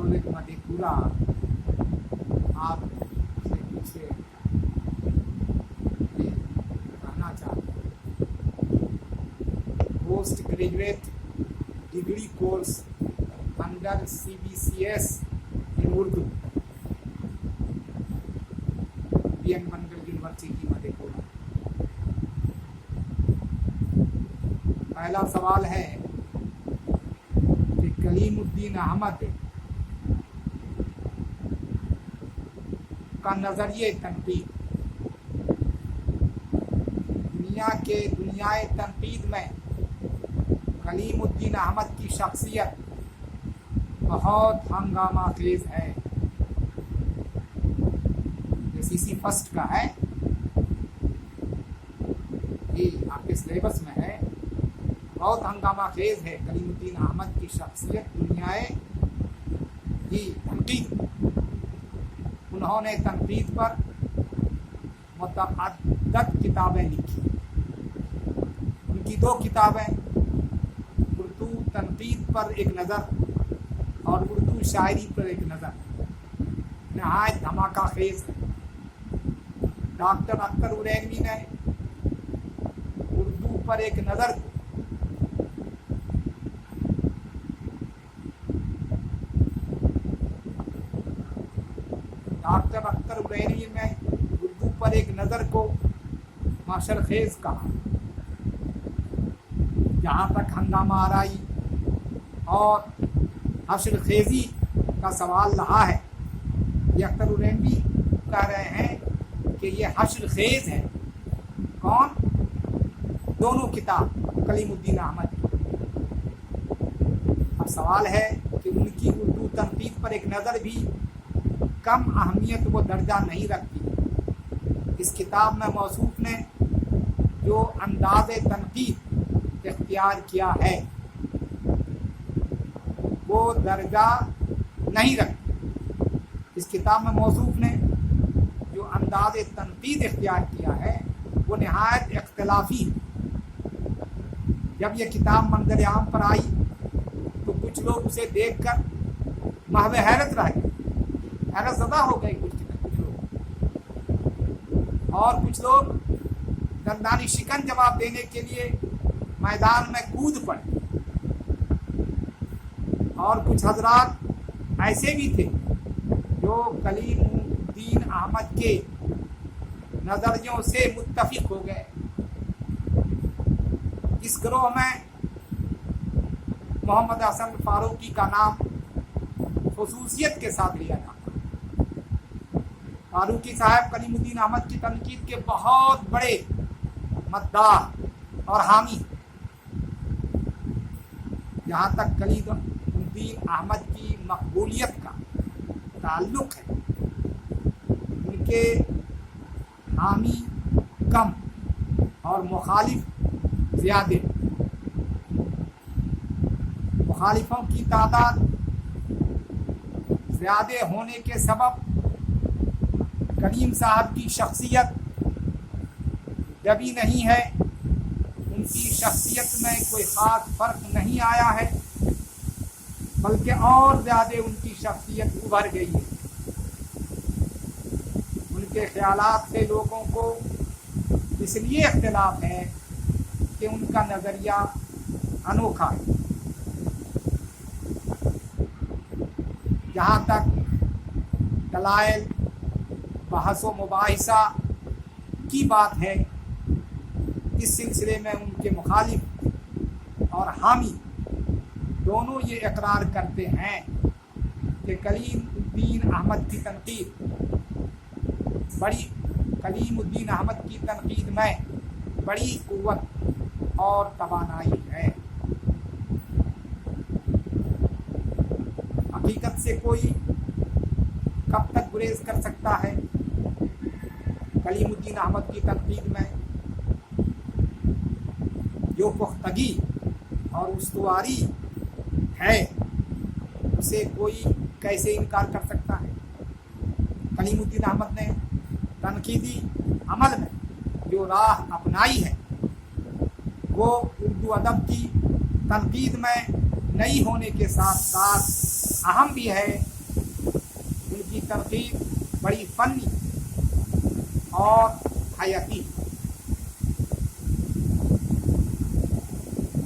Catholic Madhepura आप से पीछे कहना चाहते हैं। Post graduate degree course under CBCS इन उर्दू, BN मंडल यूनिवर्सिटी मधेपुरा। पहला सवाल है कि कलीमुद्दीन अहमद का नजरिए तनकीद दुनियाए तनकीद में कलीमुद्दीन अहमद की शख्सियत बहुत हंगामा खेज है। ये CC फर्स्ट का है, ये आपके सिलेबस में है। बहुत हंगामा खेज है कलीमुद्दीन अहमद की शख्सियत दुनियाए की तनकीद। उन्होंने तनकीद पर मुतअद्दिद किताबें लिखी। उनकी 2 किताबें, उर्दू तनकीद पर एक नज़र और उर्दू शायरी पर एक नज़र, नहायत धमाका खेज है। डॉक्टर अख्तर उरैनवी ने उर्दू पर एक नज़र डॉक्टर अख्तर उरैनवी ने उर्दू पर एक नज़र को माशर खेज कहा। जहाँ तक हंगामा आराई और हशर खेजी का सवाल रहा है, ये अख्तर उरैनवी कह रहे हैं कि ये हशर खेज है। कौन? दोनों किताब कलीमुद्दीन अहमद की। अब सवाल है कि उनकी उर्दू तनकीद पर एक नज़र भी कम अहमियत व दर्जा नहीं रखती। इस किताब में मौसूफ ने जो अंदाज़ तनकीद इख्तियार किया है वो दर्जा नहीं रखती। इस किताब में मौसूफ ने जो अंदाज़ तनकीद इख्तियार किया है वो नहायत इख्तिलाफी है। जब ये किताब मंजर आम पर आई तो कुछ लोग उसे देखकर महव हैरत रहे, हैरत ज़दा हो गए कुछ लोग, और कुछ लोग दंदानी शिकन जवाब देने के लिए मैदान में कूद पड़े, और कुछ हजरात ऐसे भी थे जो कलीमुद्दीन अहमद के नजरियों से मुत्तफिक हो गए। इस ग्रोह में मोहम्मद हसन फारूकी का नाम खुसूसियत के साथ लिया जाता है। फारूकी साहब कलीमुद्दीन अहमद की तनकीद के बहुत बड़े मद्दाह और हामी। जहाँ तक कलीमुद्दीन अहमद की मकबूलियत का ताल्लुक है, उनके हामी कम और मुखालिफ ज़्यादा। मुखालिफों की तादाद ज़्यादा होने के सबब कलीम साहब की शख्सियत दबी नहीं है। उनकी शख्सियत में कोई ख़ास फ़र्क नहीं आया है, बल्कि और ज़्यादा उनकी शख्सियत उभर गई है। उनके ख्यालात से लोगों को इसलिए इख्तिलाफ है कि उनका नज़रिया अनोखा है। जहाँ तक दलाइल, बहस व मुबाहिसा की बात है, इस सिलसिले में उनके मुखालिफ और हामी दोनों ये इकरार करते हैं कि कलीमुद्दीन अहमद की तनकीद में बड़ी कुव्वत और तवानाई है। हकीकत से कोई कब तक गुरेज कर सकता है? कलीमुद्दीन अहमद की तनकीद में जो पुख्तगी और उस्तवारी है उसे कोई कैसे इनकार कर सकता है? कलीमुद्दीन अहमद ने तनकीदी अमल में जो राह अपनाई है वो उर्दू अदब की तनकीद में नई होने के साथ साथ अहम भी है उनकी तनकीद बड़ी फनी और हयाती,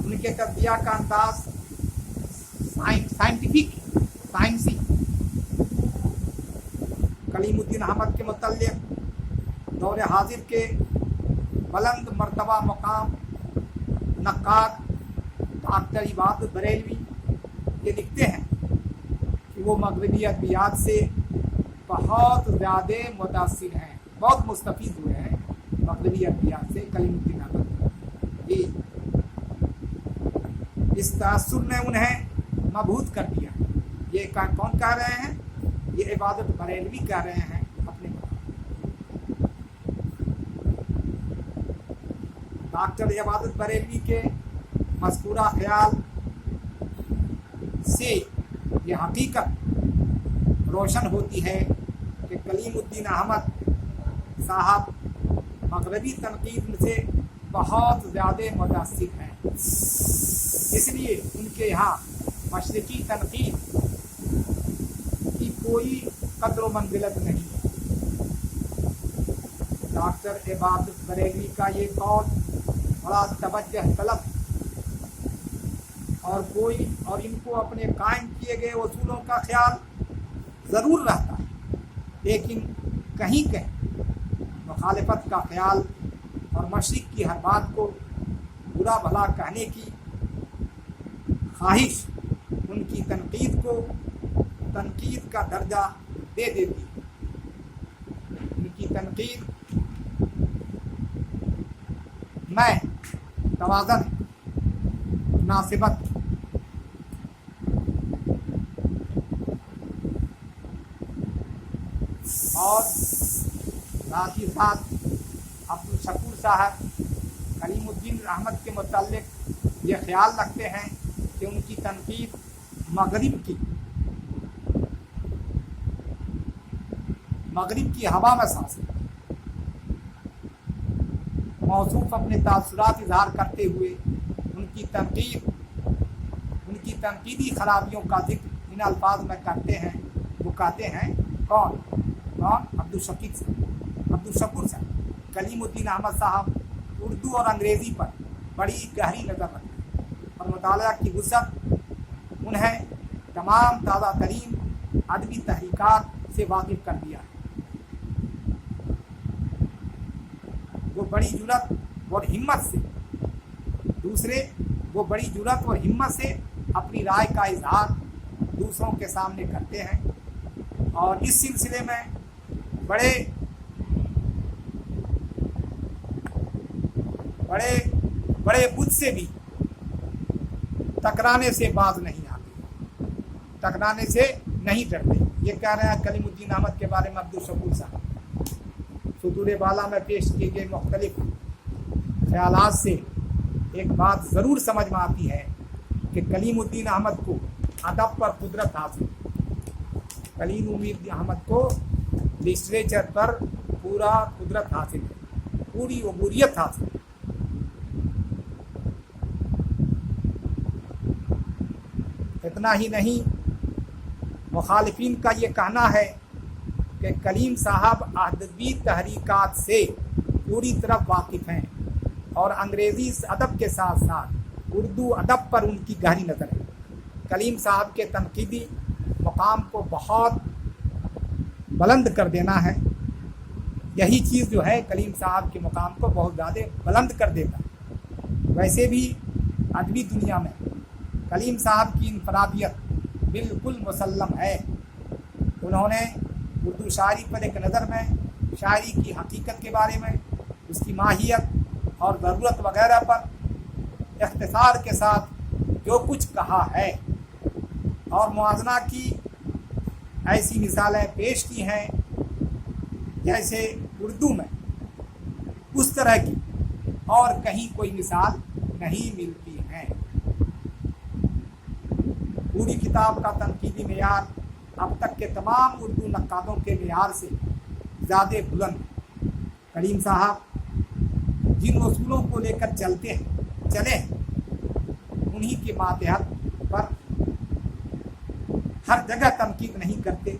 उनके तज्जिया का अंदाज साइंटिफिक साइंसी। कलीमुद्दीन अहमद के मुतल्लिक़ दौर हाजिर के बुलंद मर्तबा मुकाम नक्काद डॉक्टर इबादत बरेलवी ये लिखते हैं कि वो मगरबी अदबियात से बहुत ज़्यादा मुतासिर हैं, बहुत मुस्तफ़ीद हुए हैं मगरबी अदबियात से कलीमुद्दीन अहमद। ये इस तासुर ने उन्हें मबहूत कर दिया। ये कौन कह रहे हैं? ये इबादत बरेलवी कह रहे हैं अपने डॉक्टर इबादत बरेलवी के मज़कूरा ख्याल से ये हकीकत रोशन होती है कि कलीमुद्दीन अहमद साहब मगरबी तनकीद से बहुत ज़्यादा मुतासिर हैं, इसलिए उनके यहाँ मशरिकी तनकीद की कोई कद्र व मंजिलत नहीं है। डॉक्टर इबादत बरेलवी का ये कौल बड़ा तवज्जुह तलब और इनको अपने कायम किए गए उसूलों का ख्याल ज़रूर रहता है, लेकिन कहीं कहीं मुखालिफत का ख्याल और मशरिक की हर बात को बुरा भला कहने की ख्वाहिश उनकी तनकीद को तनकीद का दर्जा दे देती है। उनकी तनकीद में तवाज़न, मुनासिबत, और साथ ही साथ अब्दुल शकूर साहब कलीमुद्दीन अहमद के मुताल्लिक़ ये ख्याल रखते हैं कि उनकी तनकीद मगरिब की हवा में सांस मौसूफ अपने तासुरात इज़हार करते हुए उनकी तनकीदी खराबियों का जिक्र इन अल्फाज में करते हैं। वो कहते हैं कौन? अब्दुल शकूर साहब कलीमुद्दीन अहमद साहब उर्दू और अंग्रेज़ी पर बड़ी गहरी नज़र रखते हैं और मुताला की वुसअत उन्हें तमाम ताज़ा तरीन अदबी तहरीकात से वाकिफ़ कर दिया है। वो बड़ी जुरत और हिम्मत से अपनी राय का इजहार दूसरों के सामने करते हैं और इस सिलसिले में बड़े बुद्ध से भी टकराने से बाज नहीं आते, टकराने से नहीं डरते। ये कह रहे हैं कलीमुद्दीन अहमद के बारे में अब्दुल शकूर साहब। सुदूर बाला में पेश किए गए मुख्तलिफ ख्यालात से एक बात ज़रूर समझ में आती है कि कलीमुद्दीन अहमद को अदब पर कुदरत हासिल, कलीमुद्दीन अहमद को लिटरेचर पर पूरा कुदरत हासिल है, पूरी अबूरियत हासिल है। इतना ही नहीं, मुखालिफिन का ये कहना है कि कलीम साहब अदबी तहरीकात से पूरी तरह वाकिफ़ हैं और अंग्रेज़ी अदब के साथ साथ उर्दू अदब पर उनकी गहरी नज़र है। कलीम साहब के तनकीदी मकाम को बहुत बुलंद कर देना है, यही चीज़ जो है कलीम साहब के मकाम को बहुत ज़्यादा बुलंद कर देता है। वैसे भी अदबी दुनिया में कलीम साहब की इनफरादियत बिल्कुल मुसल्लम है। उन्होंने उर्दू शायरी पर एक नज़र में शायरी की हकीकत के बारे में, उसकी माहियत और ज़रूरत वगैरह पर इख्तिसार के साथ जो कुछ कहा है और मुआज़ना की ऐसी मिसालें पेश की हैं जैसे उर्दू में उस तरह की और कहीं कोई मिसाल नहीं मिलती है। पूरी किताब का तनकीदी मेयार अब तक के तमाम उर्दू नक्कादों के मेयार से ज़्यादा बुलंद। कलीम साहब जिन उसूलों को लेकर चले उन्हीं के मातहत पर हर जगह तनकीद नहीं करते,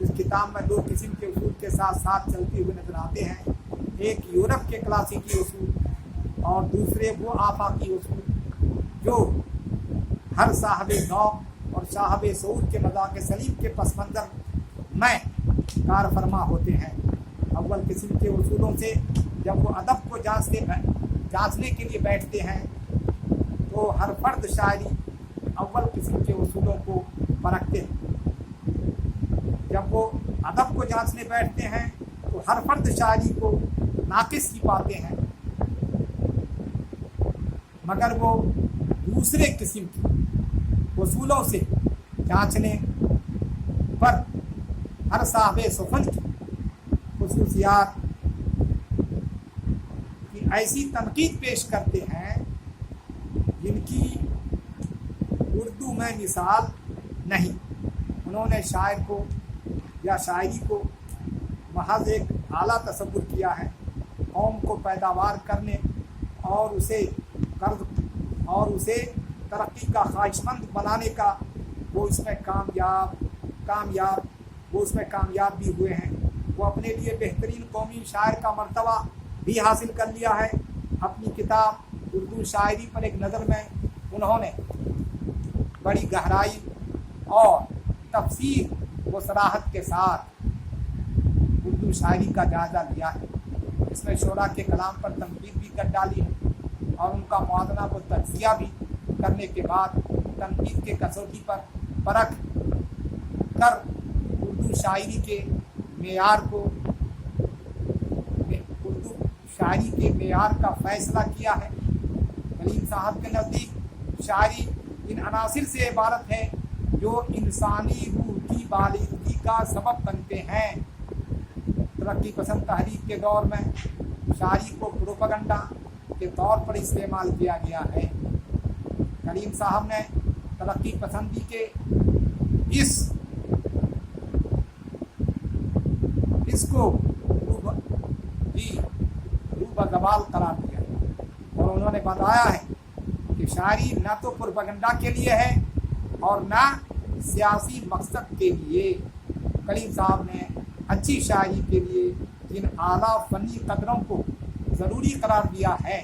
اس کتاب میں دو قسم کے اصول کے ساتھ ساتھ چلتے ہوئے نظر آتے ہیں، ایک یورپ کے کلاسیکی اصول اور دوسرے وہ آفاقی اصول جو ہر صاحب ذوق اور صاحب شعور کے مذاق سلیم کے پس منظر میں کار فرما ہوتے ہیں۔ اول قسم کے اصولوں سے جب وہ ادب کو جانچنے کے لیے بیٹھتے ہیں تو ہر فرد شاعری اول قسم کے اصولوں کو پرکھتے ہیں۔ جب وہ ادب کو جانچنے بیٹھتے ہیں تو ہر فرد شاعری کو ناقص ہی پاتے ہیں، مگر وہ دوسرے قسم کے اصولوں سے جانچنے پر ہر صاحب سخن کی خصوصیات کی ایسی تنقید پیش کرتے ہیں جن کی اردو میں مثال نہیں۔ انہوں نے شاعر کو یا شاعری کو محض ایک اعلیٰ تصور کیا ہے، قوم کو پیداوار کرنے اور اسے ترقی کا خواہش مند بنانے کا وہ اس میں کامیاب بھی ہوئے ہیں۔ وہ اپنے لیے بہترین قومی شاعر کا مرتبہ بھی حاصل کر لیا ہے۔ اپنی کتاب اردو شاعری پر ایک نظر میں انہوں نے بڑی گہرائی اور تفصیل و صراحت کے ساتھ اردو شاعری کا جائزہ لیا ہے۔ اس میں شعراء کے کلام پر تنقید بھی کر ڈالی ہے اور ان کا موازنہ و تجزیہ بھی کرنے کے بعد تنقید کے کسوٹی پر پرکھ کر اردو شاعری کے معیار کا فیصلہ کیا ہے۔ کلیم صاحب کے نزدیک شاعری ان عناصر سے عبارت ہے جو انسانی روح کی بالغی کا سبب بنتے ہیں۔ ترقی پسند تحریک کے دور میں شاعری کو پروپیگنڈا کے طور پر استعمال کیا گیا ہے۔ کلیم صاحب نے ترقی پسندی کے اس کو روبہ زوال قرار دیا اور انہوں نے بتایا ہے کہ شاعری نہ تو پروپیگنڈا کے لیے ہے اور نہ سیاسی مقصد کے لیے۔ کلیم صاحب نے اچھی شاعری کے لیے جن اعلیٰ فنی قدروں کو ضروری قرار دیا ہے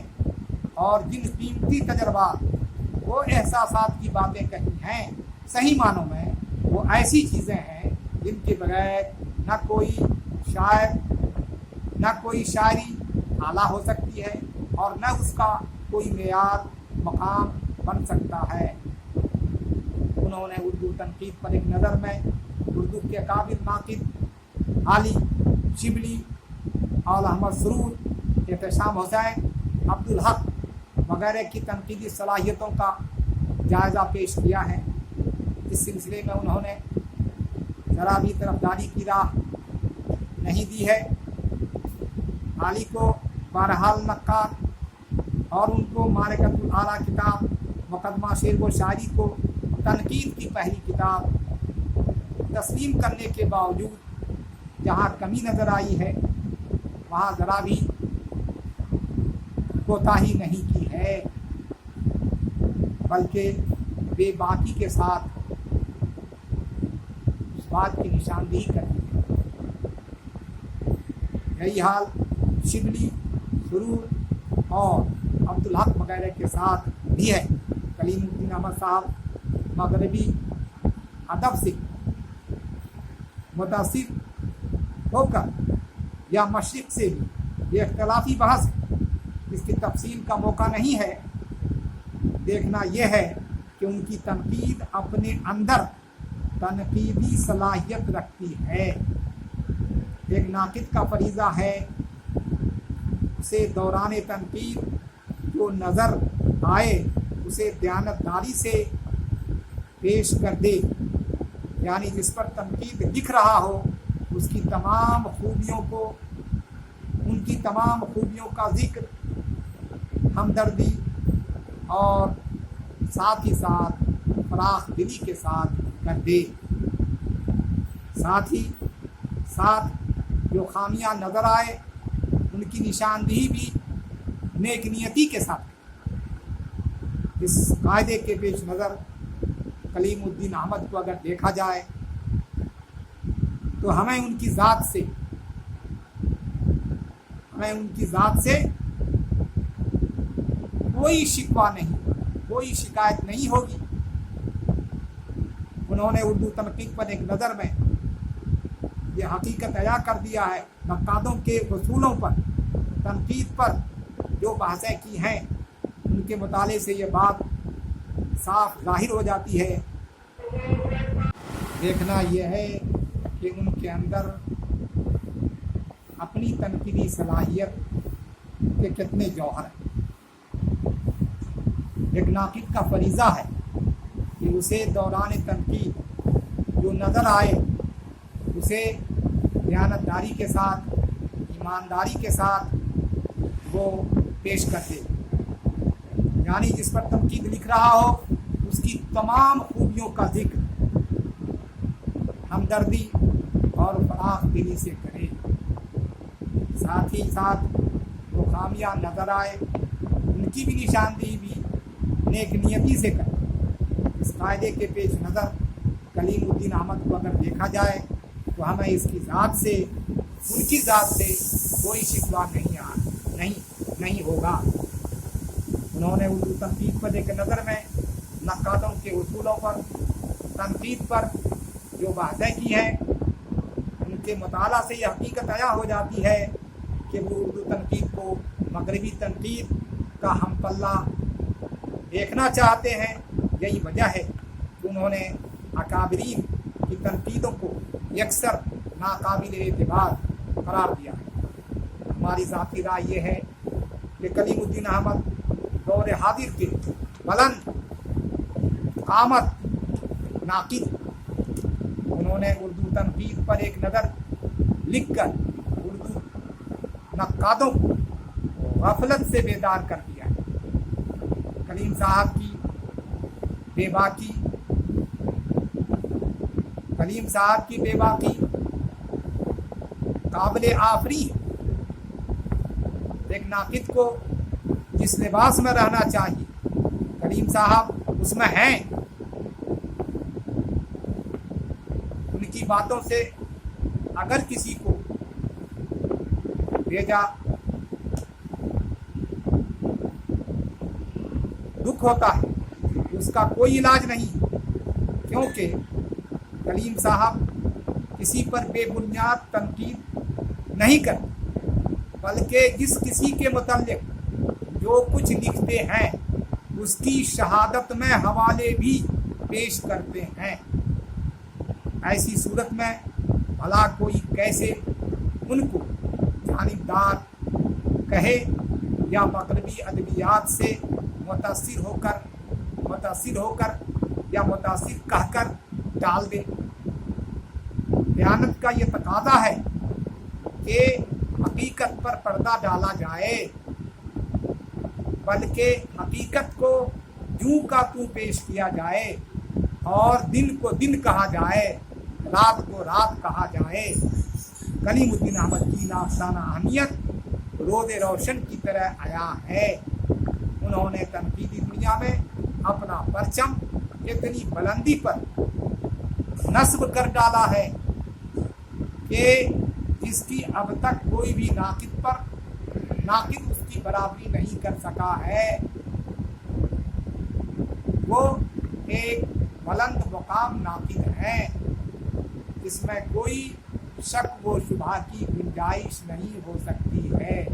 اور جن قیمتی تجربات وہ احساسات کی باتیں کہی ہیں، صحیح معنوں میں وہ ایسی چیزیں ہیں جن کے بغیر نہ کوئی شاعری اعلیٰ ہو سکتی ہے اور نہ اس کا کوئی معیار مقام بن سکتا ہے۔ انہوں نے اردو تنقید پر ایک نظر میں اردو کے اکابر ناقد علی شبلی، اعلی احمد سرور، احتشام حسین، عبدالحق وغیرہ کی تنقیدی صلاحیتوں کا جائزہ پیش کیا ہے۔ اس سلسلے میں انہوں نے ذرا بھی طرفداری کی راہ نہیں دی ہے۔ علی کو بہرحال نقاد اور ان کو معرکۃ الاعلیٰ کتاب مقدمہ شعر و شاعری کو تنقید کی پہلی کتاب تسلیم کرنے کے باوجود جہاں کمی نظر آئی ہے وہاں ذرا بھی کوتاہی نہیں کی ہے، بلکہ بے باکی کے ساتھ اس بات کی نشاندہی کرتی ہے۔ یہی حال شبلی، سرور اور عبدالحق وغیرہ کے ساتھ بھی ہے۔ کلیم الدین احمد صاحب مغربی ادب سے متاثر ہو کر یا مشرق سے بھی، یہ اختلافی بحث ہے، اس کی تفصیل کا موقع نہیں ہے۔ دیکھنا یہ ہے کہ ان کی تنقید اپنے اندر تنقیدی صلاحیت رکھتی ہے۔ ایک ناقد کا فریضہ ہے اسے دوران تنقید جو نظر آئے اسے دیانتداری سے پیش کر دے، یعنی جس پر تنقید لکھ رہا ہو اس کی تمام خوبیوں کو، ان کی تمام خوبیوں کا ذکر ہمدردی اور ساتھ ہی ساتھ فراخ دلی کے ساتھ کر دے، ساتھ ہی ساتھ جو خامیاں نظر آئے ان کی نشاندہی بھی نیک نیتی کے ساتھ۔ اس قاعدے کے پیش نظر کلیم الدین احمد کو اگر دیکھا جائے تو ہمیں ان کی ذات سے کوئی شکوہ نہیں، کوئی شکایت نہیں ہوگی۔ انہوں نے اردو تنقید پر ایک نظر میں یہ حقیقت عیاں کر دیا ہے، نقادوں کے اصولوں پر، تنقید پر جو بحثیں کی ہیں، ان کے مطالعے سے یہ بات صاف ظاہر ہو جاتی ہے۔ دیکھنا یہ ہے کہ ان کے اندر اپنی تنقیدی صلاحیت کے کتنے جوہر ہیں۔ ایک ناقد کا فریضہ ہے کہ اسے دوران تنقید جو نظر آئے اسے دیانتداری کے ساتھ، ایمانداری کے ساتھ وہ پیش کرتے، یعنی جس پر تنقید لکھ رہا ہو اس کی تمام خوبیوں کا ذکر ہمدردی اور فراخ دلی سے کرے، ساتھ ہی ساتھ وہ خامیاں نظر آئے ان کی بھی نشاندہی بھی نیک نیتی سے کرے۔ اس قاعدے کے پیش نظر کلیم الدین احمد کو اگر دیکھا جائے تو ہمیں اس کی ذات سے، ان کی ذات سے کوئی شکوہ نہیں ہوگا۔ انہوں نے اردو تنقید پر ایک نظر میں نقادوں کے اصولوں پر، تنقید پر جو بحثیں کی ہیں، ان کے مطالعہ سے یہ حقیقت عیاں ہو جاتی ہے کہ وہ اردو تنقید کو مغربی تنقید کا ہم پلہ دیکھنا چاہتے ہیں۔ یہی وجہ ہے کہ انہوں نے اکابرین کی تنقیدوں کو یکسر ناقابل اعتبار قرار دیا ہے۔ ہماری ذاتی رائے یہ ہے کہ کلیم الدین احمد دور حاضر کے بلند قامت ناقد، انہوں نے اردو تنقید پر ایک نظر لکھ کر اردو نقادوں کو غفلت سے بیدار کر دیا ہے۔ کلیم صاحب کی بے باکی قابل آفری، ایک ناقد کو جس لباس میں رہنا چاہیے کلیم صاحب اس میں ہیں۔ ان کی باتوں سے اگر کسی کو بھیجا دکھ ہوتا ہے اس کا کوئی علاج نہیں، کیونکہ کلیم صاحب کسی پر بے بنیاد تنقید نہیں کرتے، بلکہ جس کسی کے متعلق جو کچھ لکھتے ہیں اس کی شہادت میں حوالے بھی پیش کرتے ہیں۔ ایسی صورت میں بھلا کوئی کیسے ان کو جانبدار کہے یا مغربی ادبیات سے متاثر ہو کر یا متاثر کہہ کر ڈال دے۔ دیانت کا یہ تقاضا ہے کہ حقیقت پر پردہ ڈالا جائے، بلکہ حقیقت کو یوں کا توں پیش کیا جائے اور دن کو دن کہا جائے، رات کو رات کہا جائے۔ کلیم الدین احمد کی نافسانہ اہمیت روز روشن کی طرح عیاں ہے۔ انہوں نے تنقیدی دنیا میں اپنا پرچم اتنی بلندی پر نصب کر ڈالا ہے کہ جس کی اب تک کوئی بھی ناقد اس کی برابری نہیں کر سکا ہے۔ وہ ایک بلند مقام ناقد ہے، اس میں کوئی شک و شبہ کی گنجائش نہیں ہو سکتی ہے۔